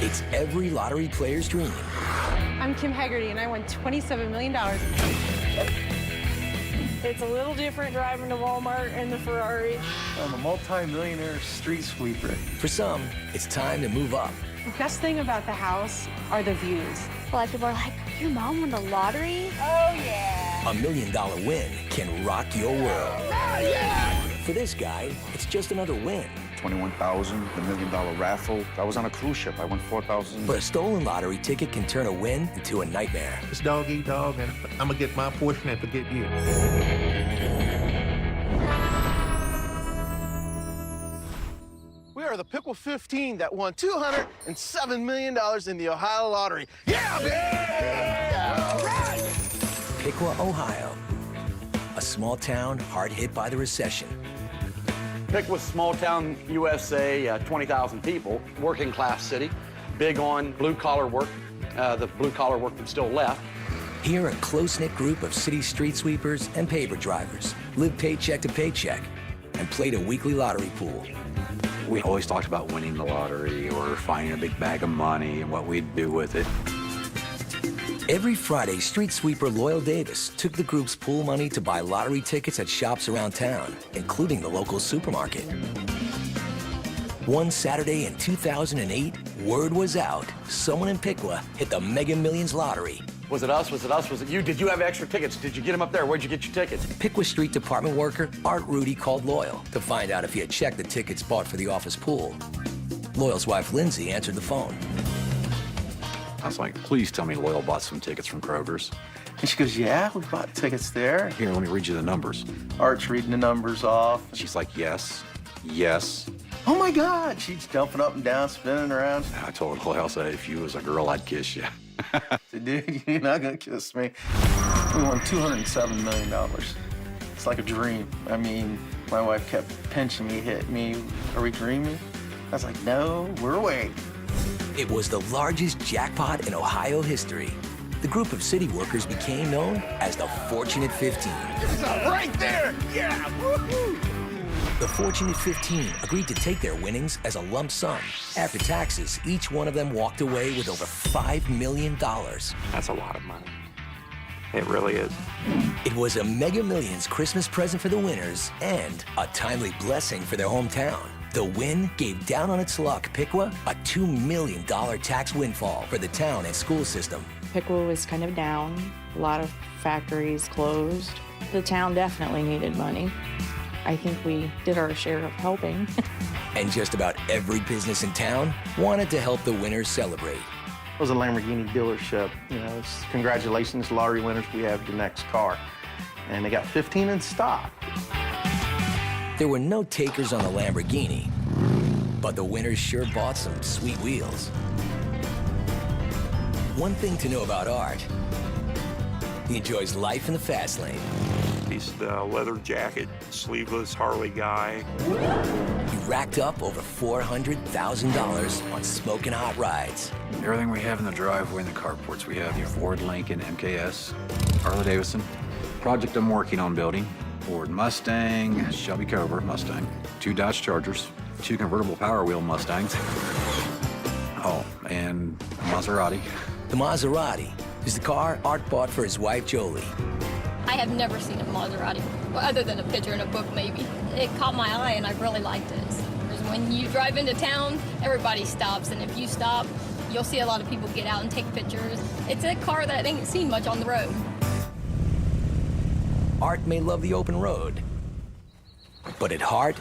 It's every lottery player's dream. I'm Kim Haggerty, and I won $27 million. It's a little different driving to Walmart in the Ferrari. I'm a multi-millionaire street sweeper. For some, it's time to move up. The best thing about the house are the views. A lot of people are like, your mom won the lottery? Oh, yeah. $1 million win can rock your world. For this guy, it's just another win. 21,000, the $1 million raffle. I was on a cruise ship. I won 4,000. But a stolen lottery ticket can turn a win into a nightmare. It's dog eat dog, and I'm gonna get my portion and forget you. We are the Pickle 15 that won $207 million in the Ohio lottery. Yeah, baby! Yeah, all right! Piqua, Ohio. A small town hard hit by the recession. Pickwa's small town USA, 20,000 people, working class city, big on blue collar work, the blue collar work that's still left. Here, a close-knit group of city street sweepers and paver drivers live paycheck to paycheck and played a weekly lottery pool. We always talked about winning the lottery or finding a big bag of money and what we'd do with it. Every Friday, street sweeper Loyal Davis took the group's pool money to buy lottery tickets at shops around town, including the local supermarket. One Saturday in 2008, word was out. Someone in Piqua hit the Mega Millions lottery. Was it us? Was it us? Was it you? Did you have extra tickets? Did you get them up there? Where'd you get your tickets? Piqua Street Department worker Art Rudy called Loyal to find out if he had checked the tickets bought for the office pool. Loyal's wife, Lindsay, answered the phone. I was like, please tell me Loyal bought some tickets from Kroger's. And she goes, yeah, we bought tickets there. Here, let me read you the numbers. Art's reading the numbers off. She's like, yes, yes. Oh my God, she's jumping up and down, spinning around. I told Loyal, I said, if you was a girl, I'd kiss you. I said, dude, you're not gonna kiss me. We won $207 million. It's like a dream. I mean, my wife kept pinching me, hitting me. Are we dreaming? I was like, no, we're awake. It was the largest jackpot in Ohio history. The group of city workers became known as the Fortunate 15. It's right there! Yeah! Woohoo! The Fortunate 15 agreed to take their winnings as a lump sum. After taxes, each one of them walked away with over $5 million. That's a lot of money. It really is. It was a Mega Millions Christmas present for the winners and a timely blessing for their hometown. The win gave down on its luck Piqua a $2 million tax windfall for the town and school system. Pickwa was kind of down. A lot of factories closed. The town definitely needed money. I think we did our share of helping. And just about every business in town wanted to help the winners celebrate. It was a Lamborghini dealership. You know, it's, congratulations, lottery winners, we have your next car. And they got 15 in stock. There were no takers on the Lamborghini, but the winners sure bought some sweet wheels. One thing to know about Art, he enjoys life in the fast lane. He's the leather jacket, sleeveless Harley guy. He racked up over $400,000 on smoking hot rides. Everything we have in the driveway and the carports, we have your Ford Lincoln MKS, Harley Davidson, project I'm working on building, Ford Mustang, Shelby Cobra Mustang, 2 Dodge Chargers, 2 convertible Power Wheel Mustangs, oh, and a Maserati. The Maserati is the car Art bought for his wife, Jolie. I have never seen a Maserati, well, other than a picture in a book, maybe. It caught my eye, and I really liked it. Because when you drive into town, everybody stops, and if you stop, you'll see a lot of people get out and take pictures. It's a car that ain't seen much on the road. Art may love the open road, but at heart,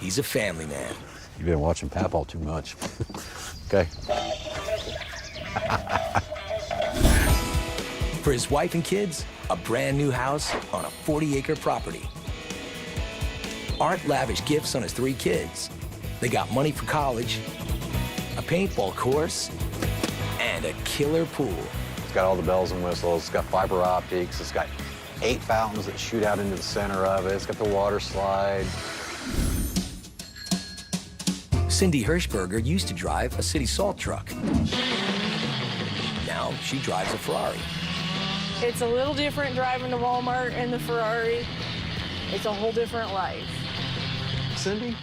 he's a family man. You've been watching Papaw too much. Okay. For his wife and kids, a brand new house on a 40-acre property. Art lavished gifts on his 3 kids. They got money for college, a paintball course, and a killer pool. It's got all the bells and whistles. It's got fiber optics. It's got 8 fountains that shoot out into the center of it. It's got the water slide. Cindy Hirschberger used to drive a city salt truck. Now she drives a Ferrari. It's a little different driving to Walmart in the Ferrari. It's a whole different life. Cindy,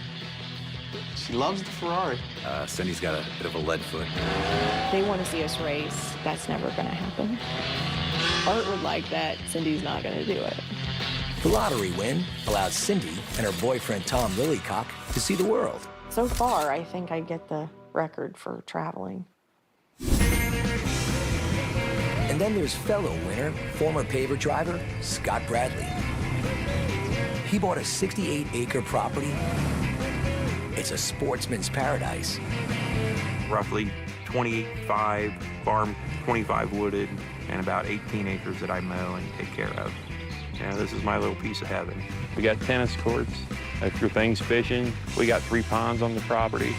She loves the Ferrari. Cindy's got a bit of a lead foot. They want to see us race. That's never going to happen. Art would like that. Cindy's not going to do it. The lottery win allowed Cindy and her boyfriend Tom Lilycock to see the world. So far, I think I get the record for traveling. And then there's fellow winner, former paver driver, Scott Bradley. He bought a 68-acre property. It's a sportsman's paradise. Roughly 25 farm, 25 wooded, and about 18 acres that I mow and take care of. Yeah, this is my little piece of heaven. We got tennis courts, extra things fishing. We got 3 ponds on the property.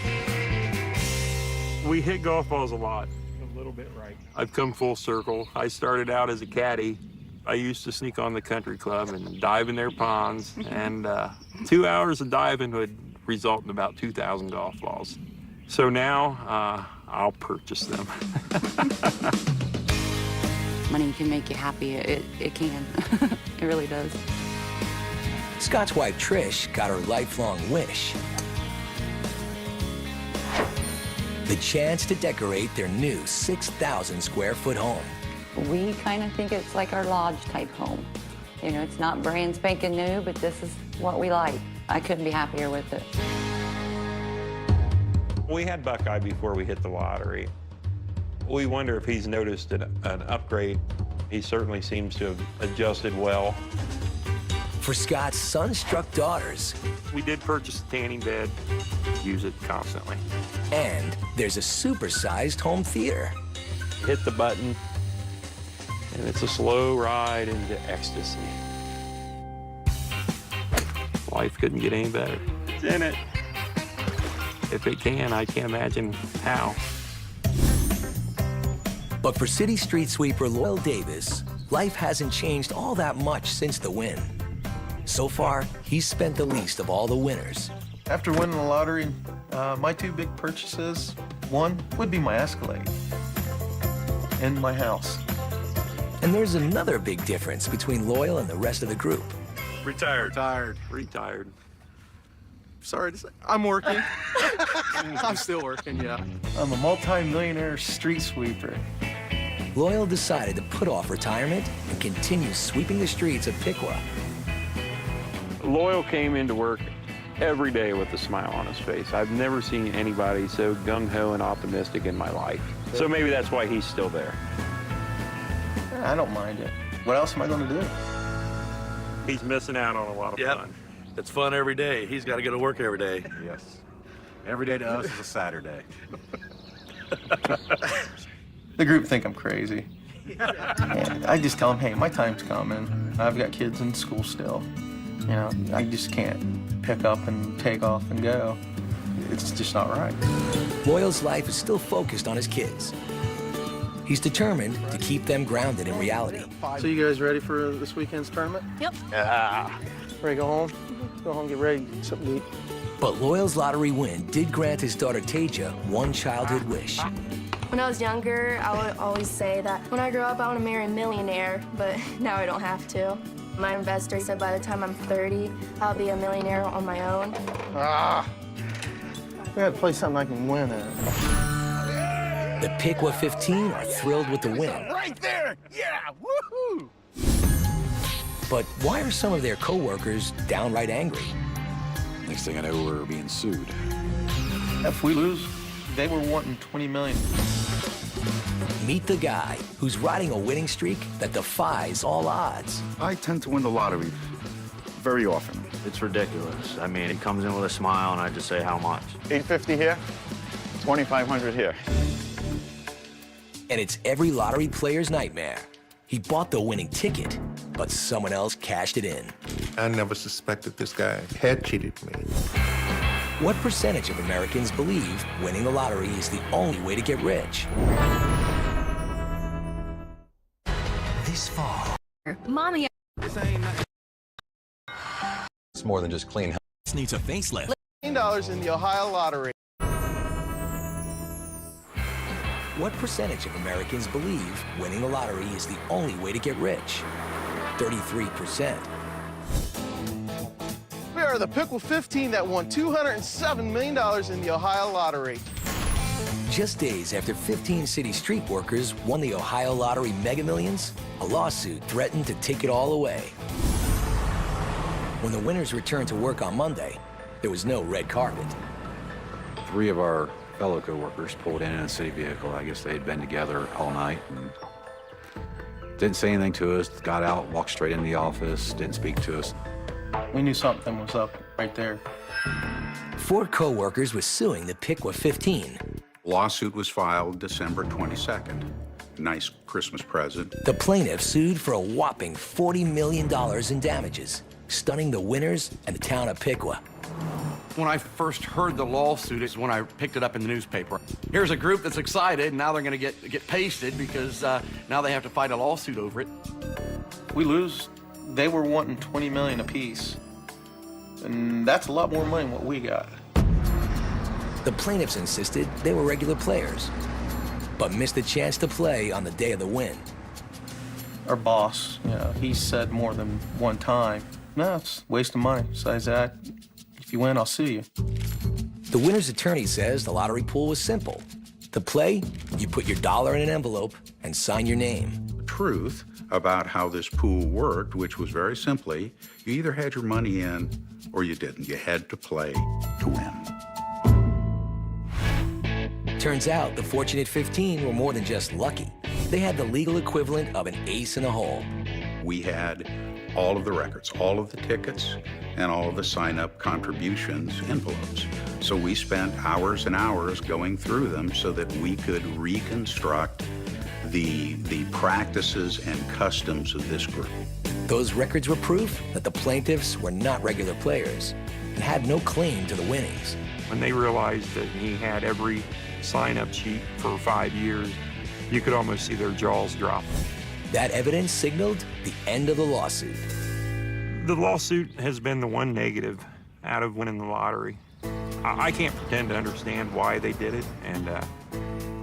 We hit golf balls a lot. A little bit right. I've come full circle. I started out as a caddy. I used to sneak on the country club and dive in their ponds, and 2 hours of diving would result in about 2,000 golf balls. So now, I'll purchase them. Money can make you happy. It can. It really does. Scott's wife, Trish, got her lifelong wish. The chance to decorate their new 6,000 square foot home. We kind of think it's like our lodge type home. You know, it's not brand spanking new, but this is what we like. I couldn't be happier with it. We had Buckeye before we hit the lottery. We wonder if he's noticed an upgrade. He certainly seems to have adjusted well. For Scott's sun-struck daughters. We did purchase a tanning bed, use it constantly. And there's a supersized home theater. Hit the button, and it's a slow ride into ecstasy. Life couldn't get any better. It's in it. If it can, I can't imagine how. But for city street sweeper Loyal Davis, life hasn't changed all that much since the win. So far, he's spent the least of all the winners. After winning the lottery, my 2 big purchases, one would be my Escalade and my house. And there's another big difference between Loyal and the rest of the group. Retired. Sorry to say, I'm working. I'm still working, yeah. I'm a multi-millionaire street sweeper. Loyal decided to put off retirement and continue sweeping the streets of Piqua. Loyal came into work every day with a smile on his face. I've never seen anybody so gung-ho and optimistic in my life. So maybe that's why he's still there. I don't mind it. What else am I going to do? He's missing out on a lot of fun. It's fun every day. He's got to go to work every day. Yes. Every day to us is a Saturday. The group think I'm crazy. And I just tell them, hey, my time's coming. I've got kids in school still. You know, I just can't pick up and take off and go. It's just not right. Loyal's life is still focused on his kids. He's determined to keep them grounded in reality. So you guys ready for this weekend's tournament? Yep. Ready to go home? Go home, get ready, get something to eat. But Loyal's lottery win did grant his daughter Taja one childhood wish. When I was younger, I would always say that when I grow up, I want to marry a millionaire, but now I don't have to. My investor said by the time I'm 30, I'll be a millionaire on my own. We gotta play something I can win at. The Piqua 15 are thrilled with the win. Right there! Yeah! Woohoo! But why are some of their co-workers downright angry? Next thing I know, we're being sued. If we lose, they were wanting $20 million. Meet the guy who's riding a winning streak that defies all odds. I tend to win the lottery very often. It's ridiculous. I mean, it comes in with a smile, and I just say how much. $850 here, $2,500 here. And it's every lottery player's nightmare. He bought the winning ticket, but someone else cashed it in. I never suspected this guy had cheated me. What percentage of Americans believe winning the lottery is the only way to get rich? This fall. Mommy. It's more than just clean. This needs a facelift. $15 in the Ohio lottery. What percentage of Americans believe winning the lottery is the only way to get rich? 33%. We are are the Pickle 15 that won $207 million in the Ohio lottery. Just days after 15 city street workers won the Ohio Lottery Mega Millions, a lawsuit threatened to take it all away. When the winners returned to work on Monday, there was no red carpet. 3 of our fellow co-workers pulled in a city vehicle. I guess they had been together all night and didn't say anything to us, got out, walked straight into the office, didn't speak to us. We knew something was up right there. 4 co-workers were suing the Pickwa 15. Lawsuit was filed December 22nd. Nice Christmas present. The plaintiff sued for a whopping $40 million in damages, stunning the winners and the town of Pickwa. When I first heard the lawsuit is when I picked it up in the newspaper. Here's a group that's excited, and now they're going to get pasted because now they have to fight a lawsuit over it. We lose. They were wanting $20 million apiece, and that's a lot more money than what we got. The plaintiffs insisted they were regular players, but missed the chance to play on the day of the win. Our boss, he said more than one time, no, it's a waste of money. Besides that, if you win, I'll sue you. The winner's attorney says the lottery pool was simple. To play, you put your dollar in an envelope and sign your name. The truth about how this pool worked, which was very simply, you either had your money in or you didn't. You had to play to win. Turns out the fortunate 15 were more than just lucky. They had the legal equivalent of an ace in a hole. We had all of the records, all of the tickets, and all of the sign-up contributions envelopes. So we spent hours and hours going through them so that we could reconstruct the practices and customs of this group. Those records were proof that the plaintiffs were not regular players and had no claim to the winnings. When they realized that he had every sign-up sheet for 5 years, you could almost see their jaws drop. That evidence signaled the end of the lawsuit. The lawsuit has been the one negative out of winning the lottery. I can't pretend to understand why they did it, and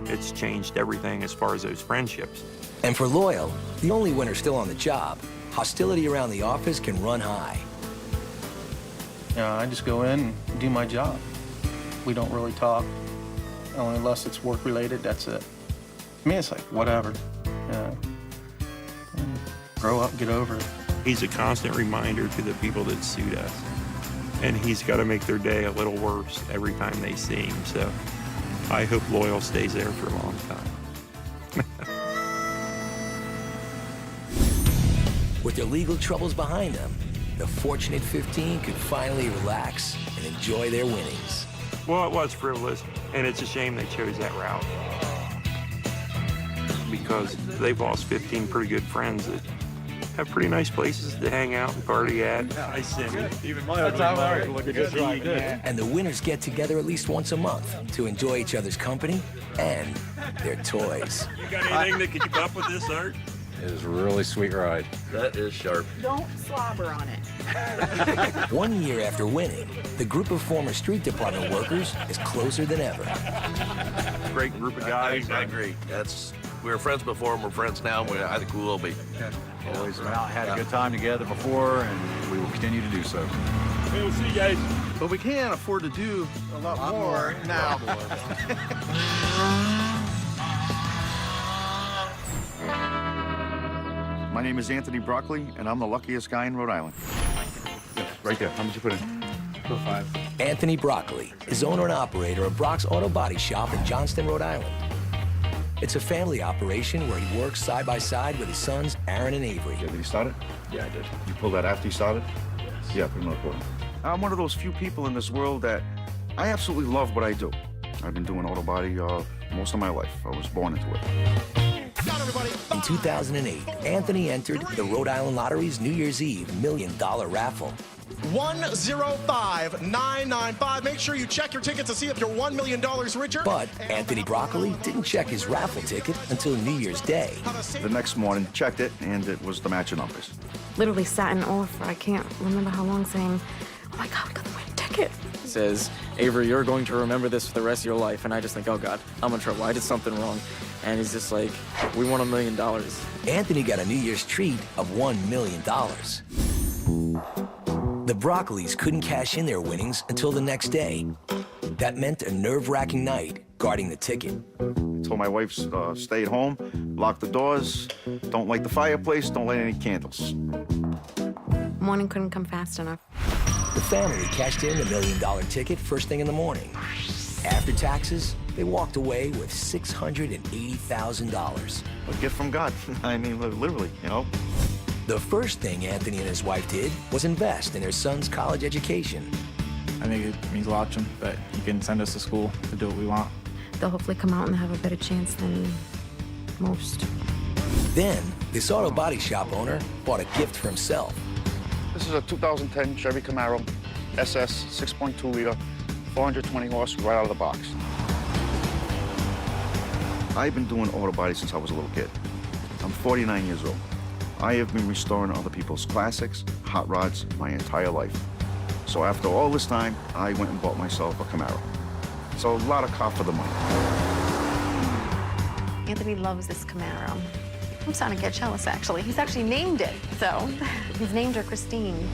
it's changed everything as far as those friendships. And for Loyal, the only winner still on the job, hostility around the office can run high. I just go in and do my job. We don't really talk, unless it's work-related, that's it. I mean, it's like, whatever. Grow up, get over it. He's a constant reminder to the people that sued us. And he's got to make their day a little worse every time they see him. So I hope Loyal stays there for a long time. With their legal troubles behind them, the fortunate 15 could finally relax and enjoy their winnings. Well, it was frivolous, and it's a shame they chose that route. Because they've lost 15 pretty good friends that have pretty nice places to hang out and party at. I send it. Even my And the winners get together at least once a month to enjoy each other's company and their toys. You got anything that could keep up with this, Art? It is a really sweet ride. That is sharp. Don't slobber on it. 1 year after winning, the group of former street department workers is closer than ever. Great group of guys. I agree. We were friends before and we're friends now, and I think we will be. Always went out and had a good time together before, and we will continue to do so. Hey, we'll see you guys. But we can't afford to do a lot more now. My name is Anthony Broccoli, and I'm the luckiest guy in Rhode Island. Yeah, right there. How much you put in? For 5. Anthony Broccoli is owner and operator of Brock's Auto Body Shop in Johnston, Rhode Island. It's a family operation where he works side by side with his sons, Aaron and Avery. Yeah, did you start it? Yeah, I did. You pulled that after you started? Yes. Yeah, put it in recording. I'm one of those few people in this world that I absolutely love what I do. I've been doing auto body most of my life. I was born into it. In 2008, Anthony entered the Rhode Island Lottery's New Year's Eve $1 million raffle. 105995. Make sure you check your tickets to see if you're $1 million richer. But Anthony Broccoli didn't check his raffle ticket until New Year's Day. The next morning, checked it, and it was the match of numbers. Literally sat in awe for I can't remember how long saying, oh my God, we got the winning ticket. Says, Avery, you're going to remember this for the rest of your life. And I just think, oh God, I'm in trouble. I did something wrong. And he's just like, we won $1 million. Anthony got a New Year's treat of $1 million. The Broccolis couldn't cash in their winnings until the next day. That meant a nerve-wracking night guarding the ticket. Told my wife, stay at home, lock the doors, don't light the fireplace, don't light any candles. Morning couldn't come fast enough. The family cashed in the $1 million ticket first thing in the morning. After taxes, they walked away with $680,000. A gift from God. I mean, literally, you know. The first thing Anthony and his wife did was invest in their son's college education. I think it means a lot to him that he can send us to school to do what we want. They'll hopefully come out and have a better chance than most. Then, this auto body shop owner bought a gift for himself. This is a 2010 Chevy Camaro SS 6.2 liter, 420 horse, right out of the box. I've been doing auto body since I was a little kid. I'm 49 years old. I have been restoring other people's classics, hot rods, my entire life. So after all this time, I went and bought myself a Camaro. So a lot of car for the money. Anthony loves this Camaro. I'm starting to get jealous, actually. He's actually named it, so he's named her Christine.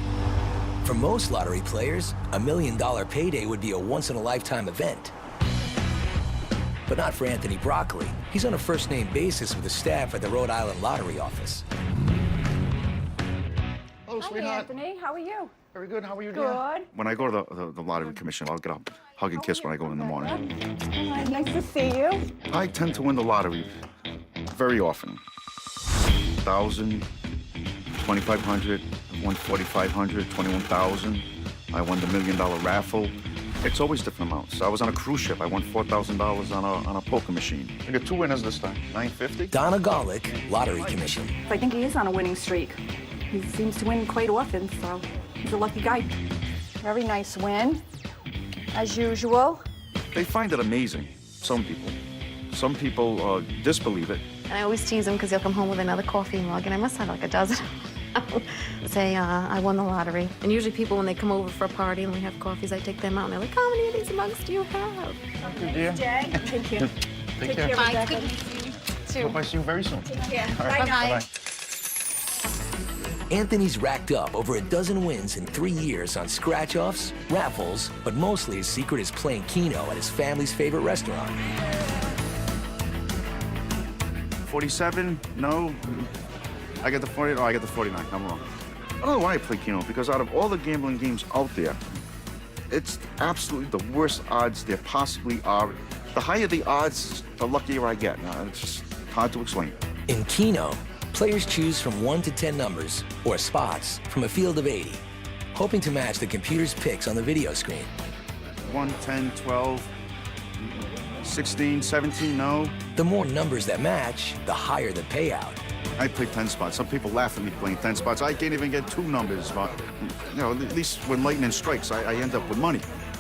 For most lottery players, a $1 million payday would be a once-in-a-lifetime event. But not for Anthony Broccoli. He's on a first-name basis with the staff at the Rhode Island Lottery office. Hello, sweetheart. Anthony, how are you? Very good. How are you doing? Good. When I go to the lottery commission, I'll get a hug and kiss when I go in the morning. Nice to see you. I tend to win the lottery very often. 1,000, 2,500, won 4,500, 21,000. I won the $1 million raffle. It's always different amounts. I was on a cruise ship. I won $4,000 on a poker machine. I got 2 winners this time. $950. Donna Garlick, Lottery Commission. I think he is on a winning streak. He seems to win quite often, so he's a lucky guy. Very nice win, as usual. They find it amazing, some people. Some people disbelieve it. And I always tease him because he'll come home with another coffee mug, and I must have like a dozen. Say, I won the lottery. And usually people, when they come over for a party and we have coffees, I take them out, and they're like, how many of these mugs do you have? Thank you, dear. Thank you. Take care. Bye. Good to see you. Hope I see you very soon. Take care. All right. Bye-bye. Anthony's racked up over a dozen wins in 3 years on scratch-offs, raffles, but mostly his secret is playing Keno at his family's favorite restaurant. 47? No. I get the 40. Oh, I get the 49. I'm wrong. I don't know why I play Keno, because out of all the gambling games out there, it's absolutely the worst odds there possibly are. The higher the odds, the luckier I get. Now, it's just hard to explain. In Keno, players choose from 1 to 10 numbers, or spots, from a field of 80, hoping to match the computer's picks on the video screen. 1, 10, 12, 16, 17, no. The more numbers that match, the higher the payout. I play 10 spots. Some people laugh at me playing 10 spots. I can't even get 2 numbers, but, you know, at least when lightning strikes, I end up with money.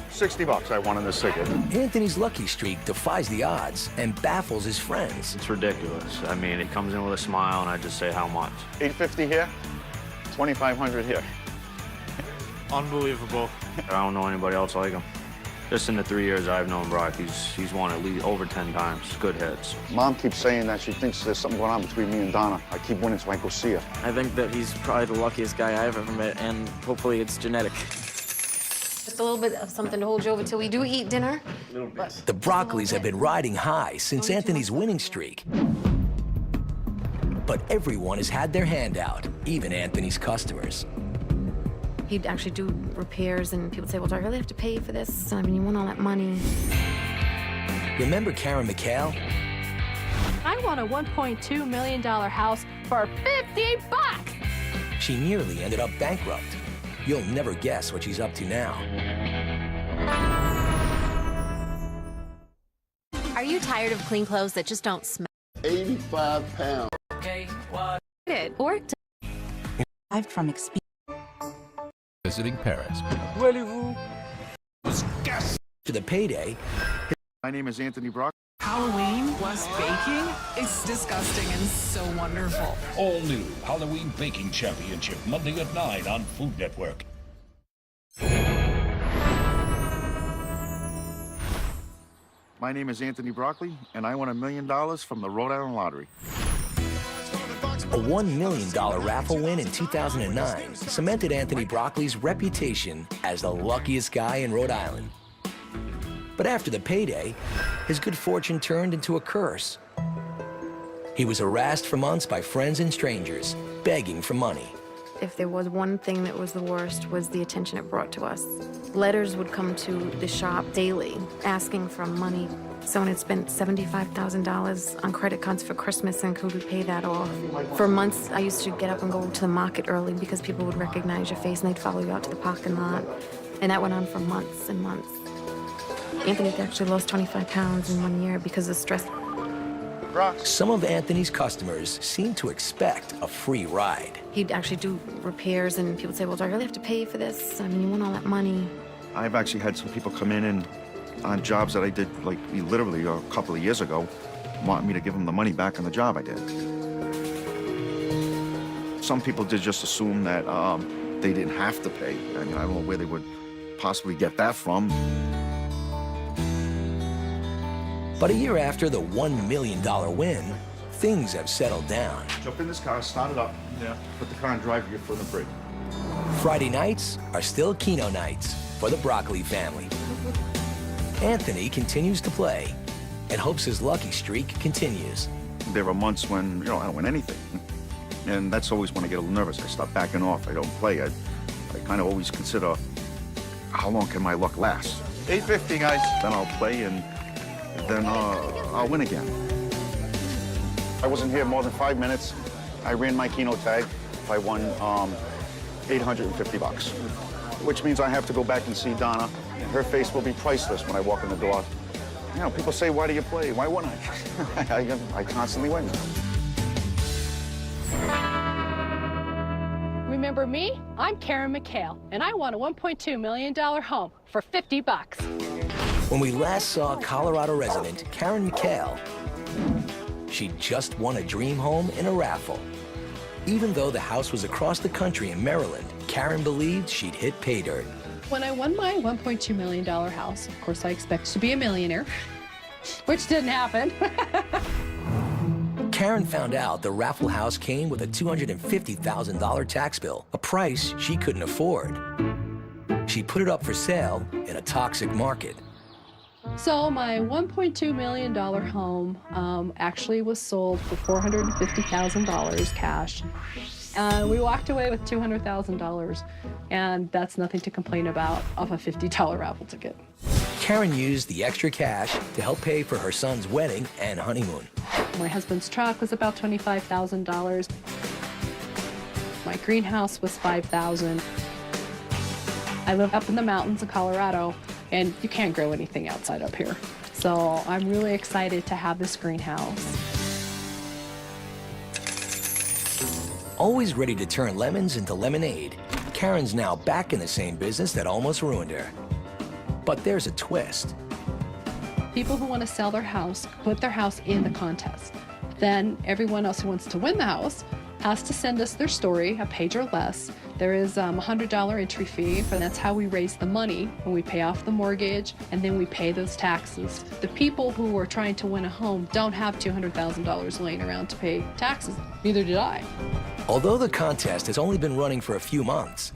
$60 I won in this ticket. Anthony's lucky streak defies the odds and baffles his friends. It's ridiculous. I mean, it comes in with a smile, and I just say how much. $850 here, $2,500 here. Unbelievable. I don't know anybody else like him. Just in the 3 years I've known Brock, he's won at least over 10 times. Good hits. Mom keeps saying that she thinks there's something going on between me and Donna. I keep winning so I can go see her. I think that he's probably the luckiest guy I've ever met, and hopefully it's genetic. Just a little bit of something to hold you over till we do eat dinner. A little bit. The Broccolis have been riding high since Anthony's winning streak. But everyone has had their hand out, even Anthony's customers. He'd actually do repairs, and people would say, well, do I really have to pay for this? I mean, you want all that money. Remember Karen McHale? I won a $1.2 million house for $50. She nearly ended up bankrupt. You'll never guess what she's up to now. Are you tired of clean clothes that just don't smell? 85 pounds. Or I've from experience. Visiting Paris. To the payday. My name is Anthony Brock. Halloween plus baking is disgusting and so wonderful. All new Halloween Baking Championship, Monday at 9 on Food Network. My name is Anthony Broccoli, and I won $1 million from the Rhode Island Lottery. A $1 million raffle win in 2009 cemented Anthony Broccoli's reputation as the luckiest guy in Rhode Island. But after the payday, his good fortune turned into a curse. He was harassed for months by friends and strangers, begging for money. If there was one thing that was the worst, was the attention it brought to us. Letters would come to the shop daily, asking for money. Someone had spent $75,000 on credit cards for Christmas, and could we pay that off? For months, I used to get up and go to the market early because people would recognize your face and they'd follow you out to the parking lot. And that went on for months and months. Anthony actually lost 25 pounds in 1 year because of stress. Some of Anthony's customers seemed to expect a free ride. He'd actually do repairs, and people would say, well, do I really have to pay for this? I mean, you want all that money. I've actually had some people come in and on jobs that I did, like, literally a couple of years ago, want me to give them the money back on the job I did. Some people did just assume that they didn't have to pay. I mean, I don't know where they would possibly get that from. But a year after the $1 million win, things have settled down. Jump in this car, start it up, put the car in drive, your foot in the brake. Friday nights are still Keno nights for the Broccoli family. Anthony continues to play and hopes his lucky streak continues. There are months when, I don't win anything. And that's always when I get a little nervous. I start backing off. I don't play. I kind of always consider, how long can my luck last? 850, guys. Then I'll play, and then I'll win again. I wasn't here more than 5 minutes. I ran my Keno tag. I won $850, which means I have to go back and see Donna. Her face will be priceless when I walk in the door. People say, why do you play? Why wouldn't I? I constantly win. Remember me? I'm Karen McHale, and I won a $1.2 million home for $50. When we last saw Colorado resident Karen McHale, she just won a dream home in a raffle. Even though the house was across the country in Maryland, Karen believed she'd hit pay dirt. When I won my $1.2 million house, of course I expected to be a millionaire, which didn't happen. Karen found out the raffle house came with a $250,000 tax bill, a price she couldn't afford. She put it up for sale in a toxic market. So my $1.2 million home actually was sold for $450,000 cash. We walked away with $200,000, and that's nothing to complain about off a $50 raffle ticket. Karen used the extra cash to help pay for her son's wedding and honeymoon. My husband's truck was about $25,000. My greenhouse was $5,000. I live up in the mountains of Colorado, and you can't grow anything outside up here. So I'm really excited to have this greenhouse. Always ready to turn lemons into lemonade, Karen's now back in the same business that almost ruined her. But there's a twist. People who want to sell their house put their house in the contest. Then everyone else who wants to win the house has to send us their story, a page or less. There is a $100 entry fee, and that's how we raise the money when we pay off the mortgage, and then we pay those taxes. The people who are trying to win a home don't have $200,000 laying around to pay taxes. Neither did I. Although the contest has only been running for a few months,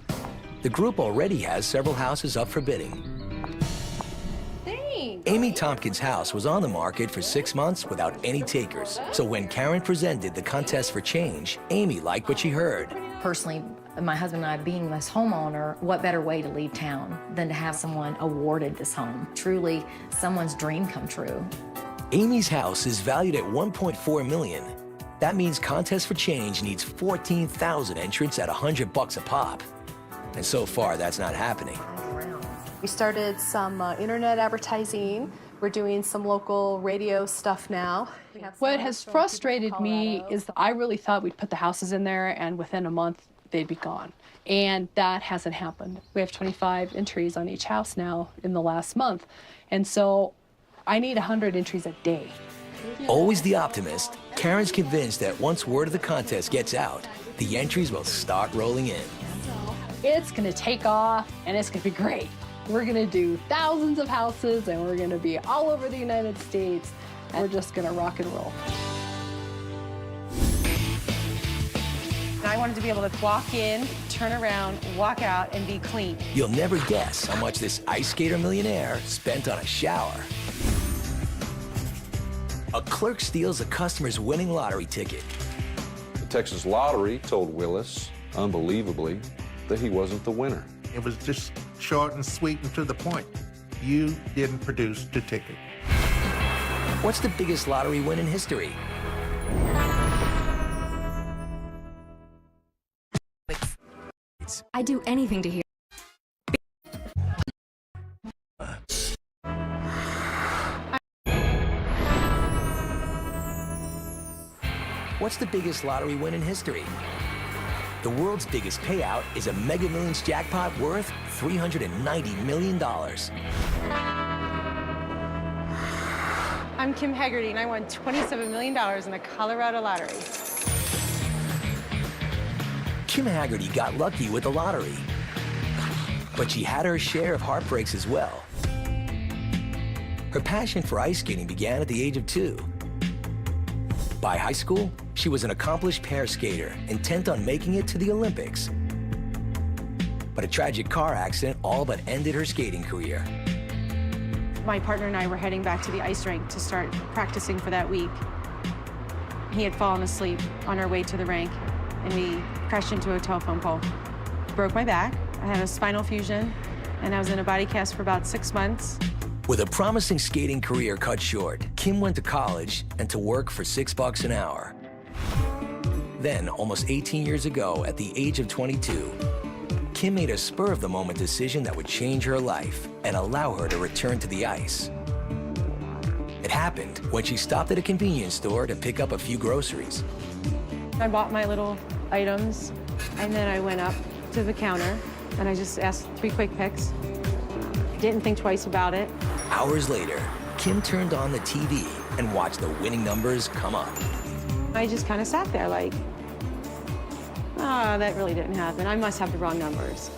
the group already has several houses up for bidding. Amy Tompkins' house was on the market for 6 months without any takers. So when Karen presented the contest for change, Amy liked what she heard. Personally, my husband and I being this homeowner, what better way to leave town than to have someone awarded this home? Truly, someone's dream come true. Amy's house is valued at $1.4 million. That means Contest for Change needs 14,000 entrants at $100 a pop. And so far, that's not happening. We started some internet advertising. We're doing some local radio stuff now. What has frustrated me is that I really thought we'd put the houses in there and within a month they'd be gone. And that hasn't happened. We have 25 entries on each house now in the last month. And so I need 100 entries a day. Always the optimist, Karen's convinced that once word of the contest gets out, the entries will start rolling in. It's gonna take off and it's gonna be great. We're gonna do thousands of houses and we're gonna be all over the United States and we're just gonna rock and roll. I wanted to be able to walk in, turn around, walk out, and be clean. You'll never guess how much this ice skater millionaire spent on a shower. A clerk steals a customer's winning lottery ticket. The Texas Lottery told Willis, unbelievably, that he wasn't the winner. It was just short and sweet and to the point. You didn't produce the ticket. What's the biggest lottery win in history? I'd do anything to hear. What's the biggest lottery win in history? The world's biggest payout is a Mega Millions jackpot worth $390 million. I'm Kim Haggerty, and I won $27 million in the Colorado lottery. Kim Haggerty got lucky with the lottery, but she had her share of heartbreaks as well. Her passion for ice skating began at the age of 2. By high school, she was an accomplished pair skater, intent on making it to the Olympics. But a tragic car accident all but ended her skating career. My partner and I were heading back to the ice rink to start practicing for that week. He had fallen asleep on our way to the rink, and we crashed into a telephone pole. Broke my back, I had a spinal fusion, and I was in a body cast for about 6 months. With a promising skating career cut short, Kim went to college and to work for $6 an hour. Then, almost 18 years ago, at the age of 22, Kim made a spur-of-the-moment decision that would change her life and allow her to return to the ice. It happened when she stopped at a convenience store to pick up a few groceries. I bought my little items, and then I went up to the counter, and I just asked 3 quick picks. Didn't think twice about it. Hours later, Kim turned on the TV and watched the winning numbers come up. I just kind of sat there like, oh, that really didn't happen. I must have the wrong numbers.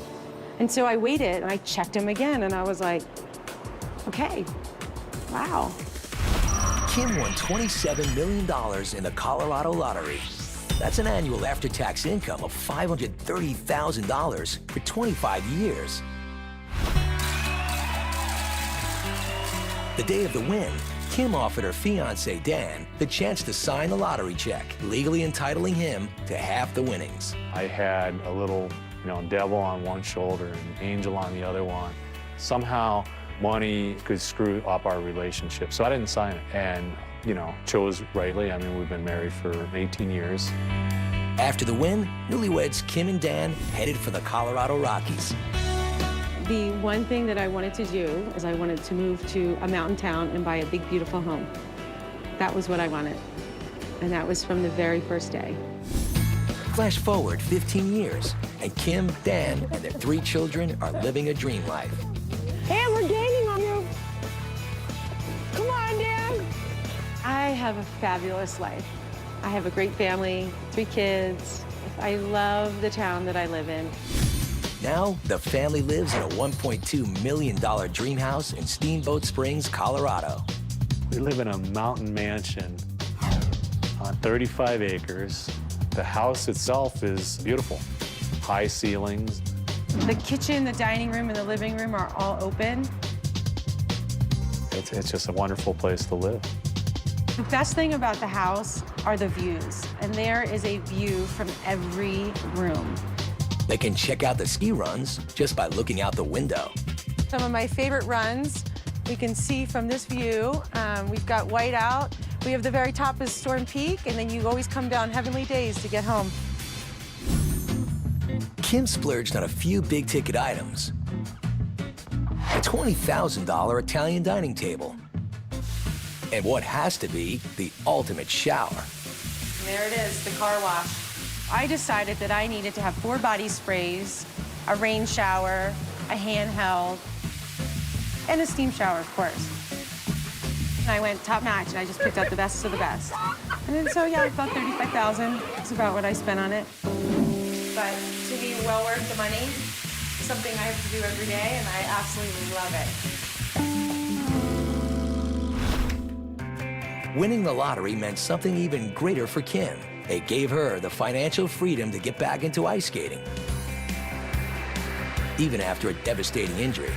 And so I waited, and I checked them again, and I was like, okay, wow. Kim won $27 million in the Colorado lottery. That's an annual after-tax income of $530,000 for 25 years. The day of the win, Kim offered her fiancé, Dan, the chance to sign the lottery check, legally entitling him to half the winnings. I had a little, devil on one shoulder and angel on the other one. Somehow, money could screw up our relationship, so I didn't sign it. And, chose rightly. I mean, we've been married for 18 years. After the win, newlyweds Kim and Dan headed for the Colorado Rockies. The one thing that I wanted to do is I wanted to move to a mountain town and buy a big, beautiful home. That was what I wanted. And that was from the very first day. Flash forward 15 years, and Kim, Dan, and their 3 children are living a dream life. Hey, we're gaining on you. Come on, Dan. I have a fabulous life. I have a great family, 3 kids. I love the town that I live in. Now, the family lives in a $1.2 million dream house in Steamboat Springs, Colorado. We live in a mountain mansion on 35 acres. The house itself is beautiful. High ceilings. The kitchen, the dining room, and the living room are all open. It's just a wonderful place to live. The best thing about the house are the views, and there is a view from every room. They can check out the ski runs just by looking out the window. Some of my favorite runs we can see from this view. We've got white out. We have the very top is Storm Peak, and then you always come down Heavenly Days to get home. Kim splurged on a few big-ticket items. A $20,000 Italian dining table. And what has to be the ultimate shower. There it is, the car wash. I decided that I needed to have 4 body sprays, a rain shower, a handheld, and a steam shower, of course. And I went top notch, and I just picked out the best of the best. And then, so yeah, about $35,000. That's about what I spent on it. But to be well worth the money, something I have to do every day, and I absolutely love it. Winning the lottery meant something even greater for Kim. It gave her the financial freedom to get back into ice skating, even after a devastating injury.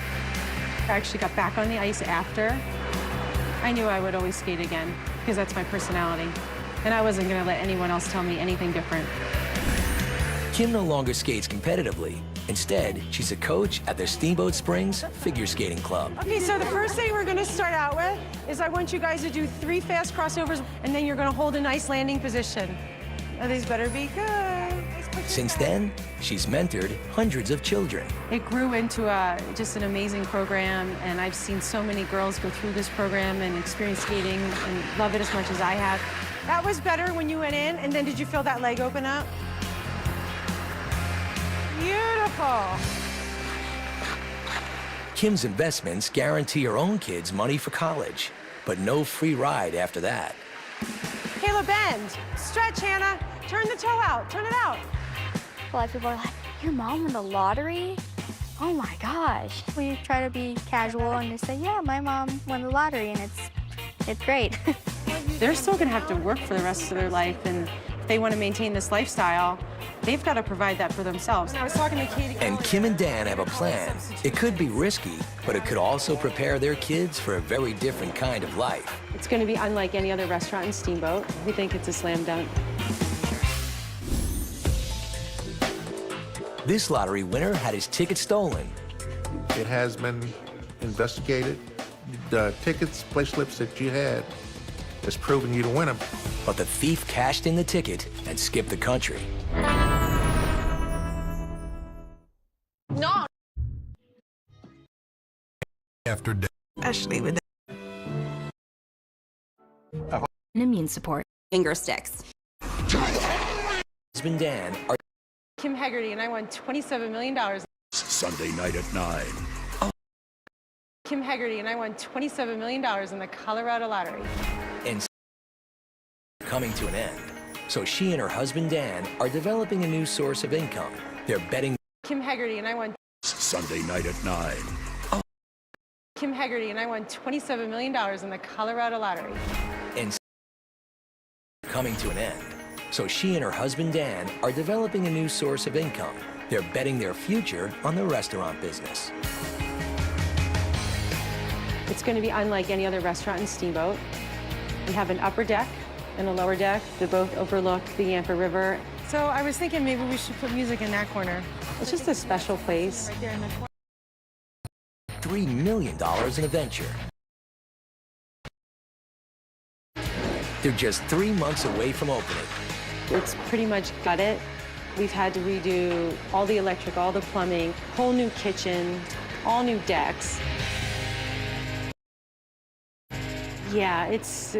I actually got back on the ice after. I knew I would always skate again because that's my personality. And I wasn't going to let anyone else tell me anything different. Kim no longer skates competitively. Instead, she's a coach at the Steamboat Springs Figure Skating Club. Okay, so the first thing we're going to start out with is I want you guys to do 3 fast crossovers, and then you're going to hold a nice landing position. Now, these better be good. Since then, she's mentored hundreds of children. It grew into just an amazing program, and I've seen so many girls go through this program and experience skating and love it as much as I have. That was better when you went in, and then did you feel that leg open up? Beautiful. Kim's investments guarantee her own kids money for college, but no free ride after that. Kayla, bend. Stretch, Hannah. Turn the toe out. Turn it out. A lot of people are like, your mom won the lottery? Oh my gosh. We try to be casual and just say, yeah, my mom won the lottery, and it's great. They're still going to have to work for the rest of their life, and if they want to maintain this lifestyle, they've got to provide that for themselves. I was talking to Katie. And Kim and Dan have a plan. It could be risky, but it could also prepare their kids for a very different kind of life. It's going to be unlike any other restaurant in Steamboat. We think it's a slam dunk. This lottery winner had his ticket stolen. It has been investigated. The tickets, play slips that you had, has proven you to win them. But the thief cashed in the ticket and skipped the country. No. After death. Especially with Immune support. Finger sticks. Husband Dan are Kim Haggerty and I won $27 million. Sunday night at 9. Kim Haggerty and I won $27 million in the Colorado lottery. and coming to an end. So she and her husband Dan are developing a new source of income. They're betting. Kim Haggerty and I won. Sunday night at 9. Kim Haggerty and I won $27 million in the Colorado lottery. And coming to an end. So she and her husband Dan are developing a new source of income. They're betting their future on the restaurant business. It's going to be unlike any other restaurant in Steamboat. We have an upper deck and a lower deck. They both overlook the Yampa River. So I was thinking maybe we should put music in that corner. It's just a special place. Right there in the corner. $3 million in a venture. They're just 3 months away from opening. It's pretty much got it. We've had to redo all the electric, all the plumbing, whole new kitchen, all new decks. Yeah, it's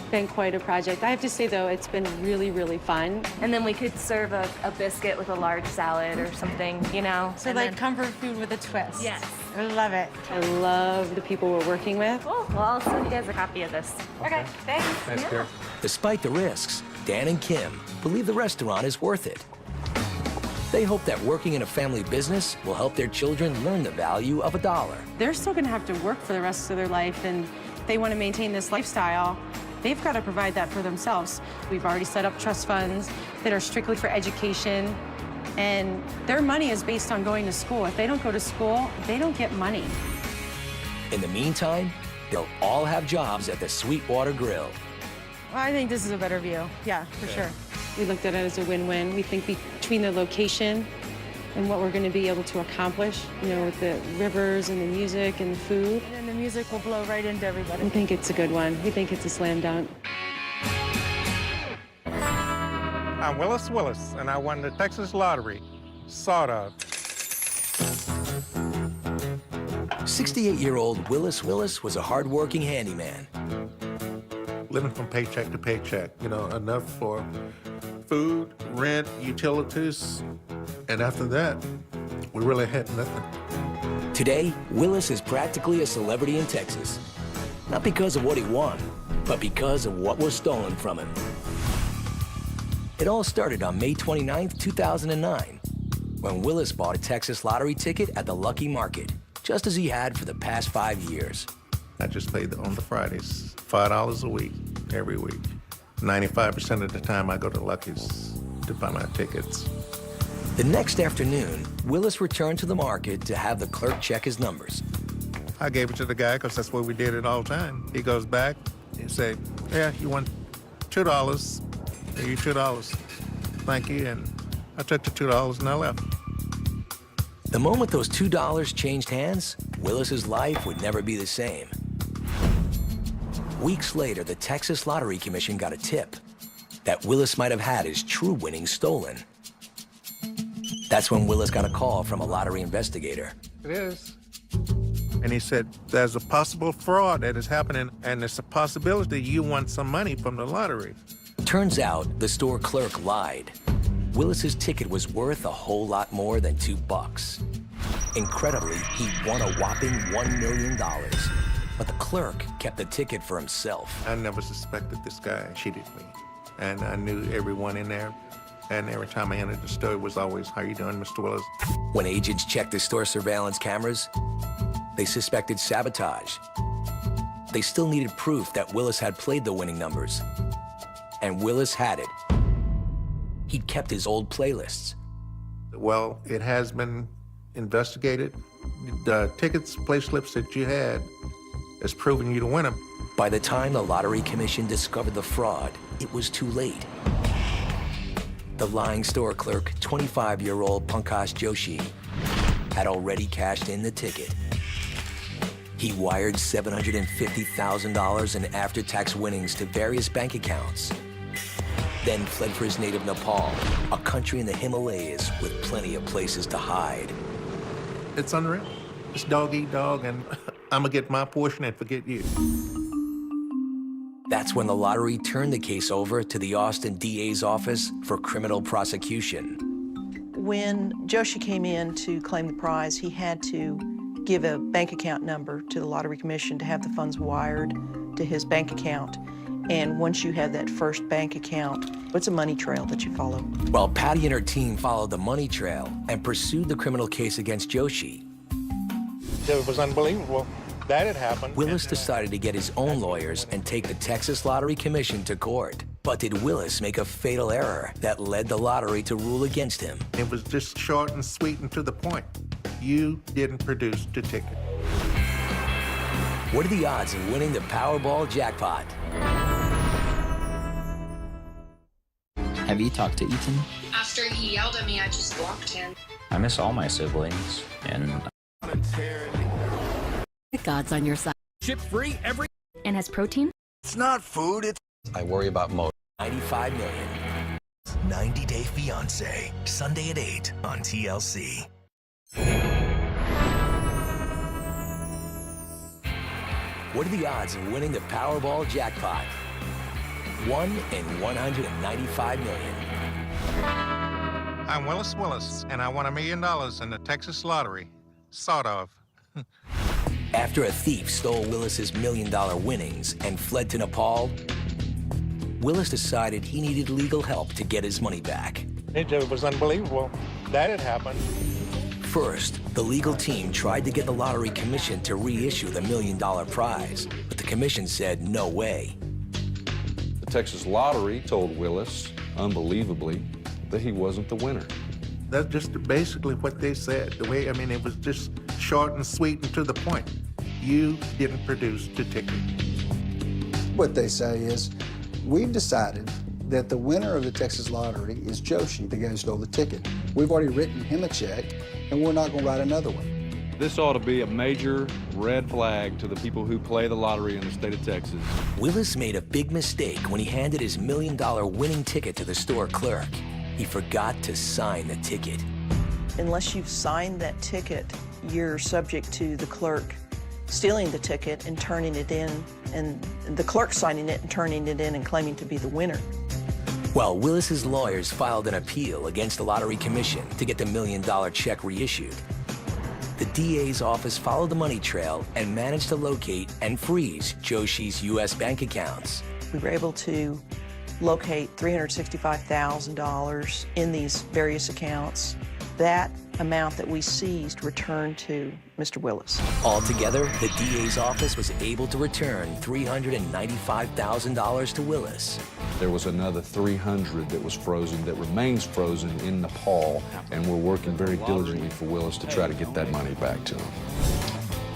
been quite a project. I have to say, though, it's been really, really fun. And then we could serve a biscuit with a large salad or something, you know? So like comfort food with a twist. Yes. I love it. I love the people we're working with. Cool. Well, I'll send you guys a copy of this. Okay, thanks. Thanks, Karen. Despite the risks, Dan and Kim believe the restaurant is worth it. They hope that working in a family business will help their children learn the value of $1. They're still going to have to work for the rest of their life, and if they want to maintain this lifestyle, they've got to provide that for themselves. We've already set up trust funds that are strictly for education, and their money is based on going to school. If they don't go to school, they don't get money. In the meantime, they'll all have jobs at the Sweetwater Grill. I think this is a better view. Yeah, for sure. We looked at it as a win-win. We think between the location and what we're going to be able to accomplish, you know, with the rivers and the music and the food. And then the music will blow right into everybody. We think it's a good one. We think it's a slam dunk. I'm Willis Willis, and I won the Texas Lottery. Sort of. 68-year-old Willis Willis was a hardworking handyman. Living from paycheck to paycheck, you know, enough for food, rent, utilities, and after that, we really had nothing. Today, Willis is practically a celebrity in Texas. Not because of what he won, but because of what was stolen from him. It all started on May 29th, 2009, when Willis bought a Texas lottery ticket at the Lucky Market, just as he had for the past 5 years. I just played on the Fridays, $5 a week, every week. 95% of the time I go to Lucky's to buy my tickets. The next afternoon, Willis returned to the market to have the clerk check his numbers. I gave it to the guy because that's what we did it all the time. He goes back, he say, yeah, you want $2. Here you $2. Thank you. And I took the $2 and I left. The moment those $2 changed hands, Willis's life would never be the same. Weeks later, the Texas Lottery Commission got a tip that Willis might have had his true winnings stolen. That's when Willis got a call from a lottery investigator. It is. And he said, there's a possible fraud that is happening, and it's a possibility you want some money from the lottery. Turns out the store clerk lied. Willis's ticket was worth a whole lot more than $2. Incredibly, he won a whopping $1 million. But the clerk kept the ticket for himself. I never suspected this guy cheated me. And I knew everyone in there. And every time I entered the store, it was always, how you doing, Mr. Willis? When agents checked the store surveillance cameras, they suspected sabotage. They still needed proof that Willis had played the winning numbers. And Willis had it. He'd kept his old playlists. Well, it has been investigated. The tickets, play slips that you had has proven you to win them. By the time the Lottery Commission discovered the fraud, it was too late. The lying store clerk, 25-year-old Pankaj Joshi, had already cashed in the ticket. He wired $750,000 in after-tax winnings to various bank accounts, then fled for his native Nepal, a country in the Himalayas with plenty of places to hide. It's unreal. It's dog eat dog, and I'm gonna get my portion and forget you. That's when the lottery turned the case over to the Austin DA's office for criminal prosecution. When Joshi came in to claim the prize, he had to give a bank account number to the Lottery Commission to have the funds wired to his bank account. And once you have that first bank account, it's a money trail that you follow. While Patty and her team followed the money trail and pursued the criminal case against Joshi, it was unbelievable that it happened. Willis decided to get his own lawyers and take the Texas Lottery Commission to court. But did Willis make a fatal error that led the lottery to rule against him? It was just short and sweet and to the point. You didn't produce the ticket. What are the odds of winning the Powerball jackpot? Have you talked to Ethan? After he yelled at me, I just blocked him. I miss all my siblings, and God's on your side. Ship free every... And has protein? It's not food, it's... I worry about most. $95 million. 90 Day Fiancé, Sunday at 8 on TLC. What are the odds of winning the Powerball jackpot? 1 in 195 million. I'm Willis Willis, and I won $1 million in the Texas Lottery. Sort of. After a thief stole Willis's $1 million winnings and fled to Nepal, Willis decided he needed legal help to get his money back. It was unbelievable that it happened. First, the legal team tried to get the Lottery Commission to reissue the $1 million prize, but the commission said no way. The Texas Lottery told Willis, unbelievably, that he wasn't the winner. That's just basically what they said. The way, I mean, it was just short and sweet and to the point. You didn't produce the ticket. What they say is, we've decided that the winner of the Texas Lottery is Joshi, the guy who stole the ticket. We've already written him a check, and we're not going to write another one. This ought to be a major red flag to the people who play the lottery in the state of Texas. Willis made a big mistake when he handed his $1 million winning ticket to the store clerk. He forgot to sign the ticket. Unless you've signed that ticket, you're subject to the clerk stealing the ticket and turning it in, and the clerk signing it and turning it in and claiming to be the winner. Well, Willis's lawyers filed an appeal against the Lottery Commission to get the $1 million check reissued. The DA's office followed the money trail and managed to locate and freeze Joshi's U.S. bank accounts. We were able to locate $365,000 in these various accounts. That amount that we seized returned to Mr. Willis. Altogether, the DA's office was able to return $395,000 to Willis. There was another 300 that was frozen, that remains frozen in Nepal, and we're working very diligently for Willis to try to get that money back to him.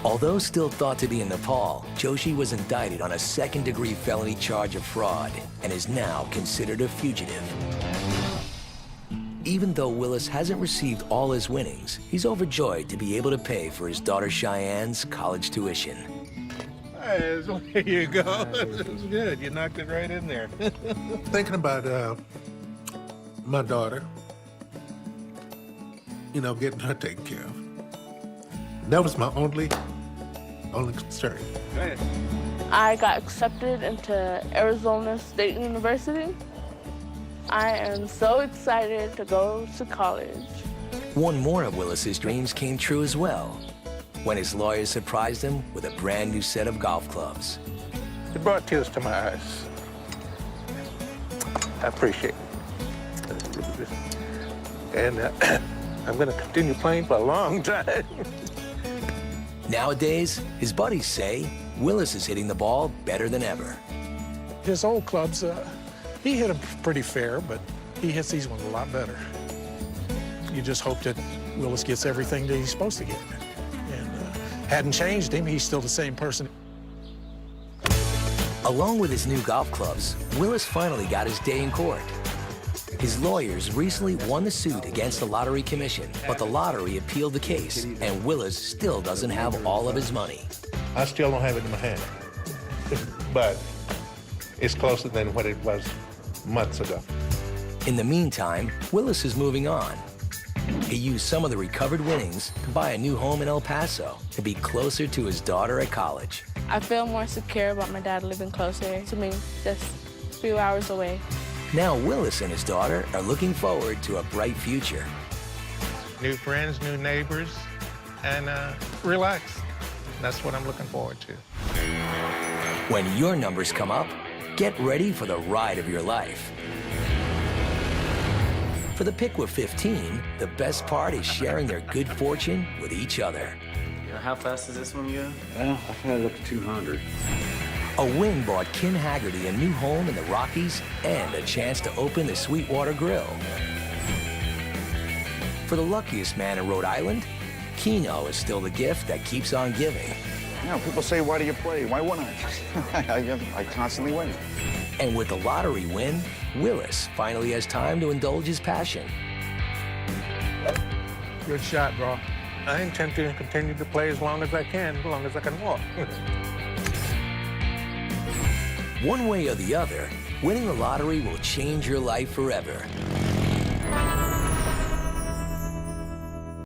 Although still thought to be in Nepal, Joshi was indicted on a second-degree felony charge of fraud and is now considered a fugitive. Even though Willis hasn't received all his winnings, he's overjoyed to be able to pay for his daughter Cheyenne's college tuition. Hey, so here you go. It's good. You knocked it right in there. Thinking about my daughter, you know, getting her taken care of. That was my only concern. I got accepted into Arizona State University. I am so excited to go to college. One more of Willis's dreams came true as well, when his lawyers surprised him with a brand new set of golf clubs. It brought tears to my eyes. I appreciate it. And I'm going to continue playing for a long time. Nowadays, his buddies say Willis is hitting the ball better than ever. His old clubs, he hit them pretty fair, but he hits these ones a lot better. You just hope that Willis gets everything that he's supposed to get. And hadn't changed him, he's still the same person. Along with his new golf clubs, Willis finally got his day in court. His lawyers recently won the suit against the Lottery Commission, but the lottery appealed the case, and Willis still doesn't have all of his money. I still don't have it in my hand, but it's closer than what it was months ago. In the meantime, Willis is moving on. He used some of the recovered winnings to buy a new home in El Paso to be closer to his daughter at college. I feel more secure about my dad living closer to me, just a few hours away. Now Willis and his daughter are looking forward to a bright future. New friends, new neighbors, and relax. That's what I'm looking forward to. When your numbers come up, get ready for the ride of your life. For the Pickwick 15, the best part is sharing their good fortune with each other. How fast does this one go? Well, I've had it up to 200. A win bought Ken Haggerty a new home in the Rockies and a chance to open the Sweetwater Grill. For the luckiest man in Rhode Island, Keno is still the gift that keeps on giving. You know, people say, why do you play? Why wouldn't I? I constantly win. And with the lottery win, Willis finally has time to indulge his passion. Good shot, bro. I intend to continue to play as long as I can walk. One way or the other, winning the lottery will change your life forever.